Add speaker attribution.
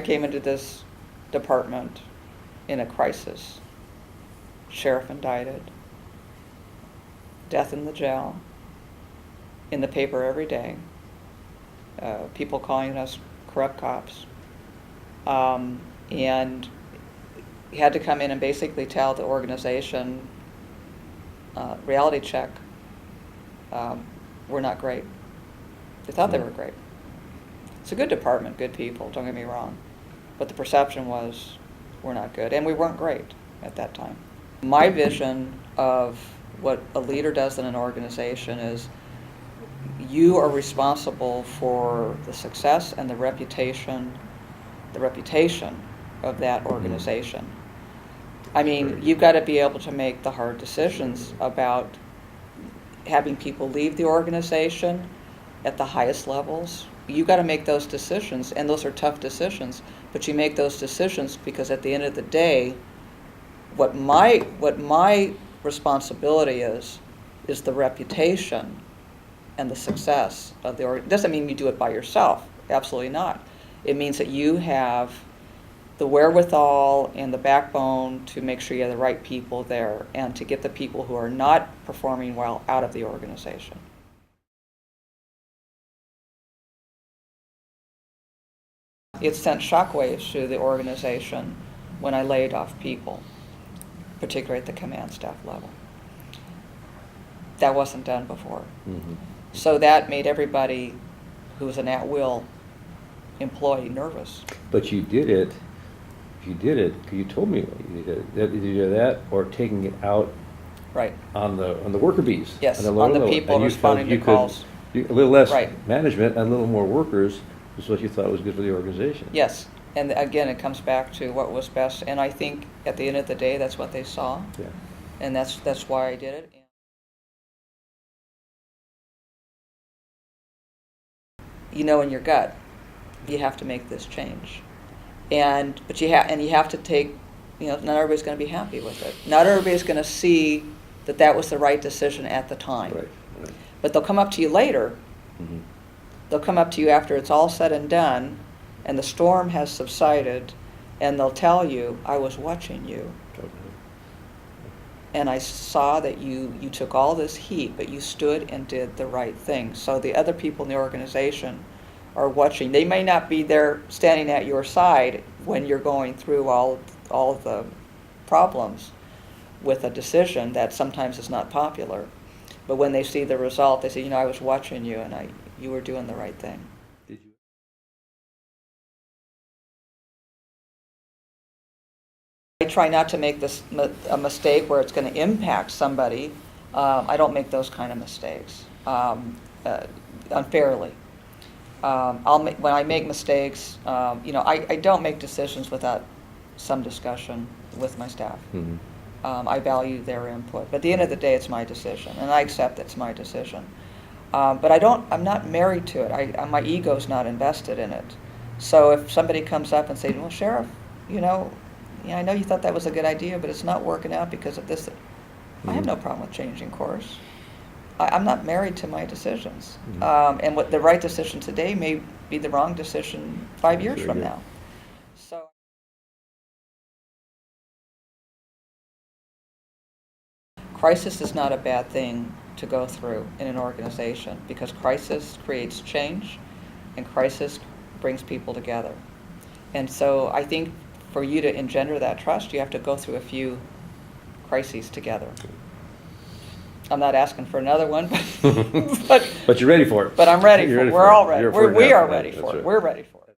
Speaker 1: came into this department in a crisis. Sheriff indicted, death in the jail, in the paper every day, people calling us corrupt cops, and he had to come in and basically tell the organization, reality check, we're not great. They thought they were great. It's a good department, good people, don't get me wrong, but the perception was we're not good, and we weren't great at that time. My vision of what a leader does in an organization is you are responsible for the success and the reputation of that organization. I mean, you've got to be able to make the hard decisions about having people leave the organization at the highest levels. You've got to make those decisions, and those are tough decisions, but you make those decisions because at the end of the day, what my responsibility is the reputation and the success of the organization. It doesn't mean you do it by yourself, absolutely not. It means that you have the wherewithal and the backbone to make sure you have the right people there and to get the people who are not performing well out of the organization. It sent shockwaves through the organization when I laid off people, particularly at the command staff level. That wasn't done before. Mm-hmm. So that made everybody who was an at-will employee nervous.
Speaker 2: But you did it, because you told me you did it. Either that or taking it out
Speaker 1: right
Speaker 2: on the worker bees.
Speaker 1: Yes, on the people responding to calls.
Speaker 2: A little less
Speaker 1: right.
Speaker 2: management and a little more workers is what you thought was good for the organization.
Speaker 1: Yes, and again, it comes back to what was best, and I think at the end of the day, that's what they saw,
Speaker 2: yeah.
Speaker 1: And that's why I did it. You know in your gut, you have to make this change, but you have to take, not everybody's going to be happy with it. Not everybody's going to see that was the right decision at the time.
Speaker 2: Right.
Speaker 1: But they'll come up to you later. Mm-hmm. They'll come up to you after it's all said and done, and the storm has subsided, and they'll tell you, I was watching you. Okay. And I saw that you took all this heat, but you stood and did the right thing. So the other people in the organization are watching. They may not be there standing at your side when you're going through all the problems with a decision that sometimes is not popular. But when they see the result, they say, I was watching you, and you were doing the right thing.
Speaker 2: Did you?
Speaker 1: I try not to make a mistake where it's going to impact somebody. I don't make those kind of mistakes unfairly. When I make mistakes, I don't make decisions without some discussion with my staff. Mm-hmm. I value their input, but at the end of the day, it's my decision, and I accept it's my decision. But I'm not married to it. My ego's not invested in it. So if somebody comes up and says, well, Sheriff, I know you thought that was a good idea, but it's not working out because of this. Mm-hmm. I have no problem with changing course. I'm not married to my decisions. Mm-hmm. And what the right decision today may be the wrong decision 5 years from now. So. Crisis is not a bad thing to go through in an organization because crisis creates change and crisis brings people together. And so I think for you to engender that trust, you have to go through a few crises together. I'm not asking for another one, but
Speaker 2: but you're ready for it.
Speaker 1: But I'm ready for it. We're all ready. We are ready for it.
Speaker 2: Right.
Speaker 1: We're ready for it.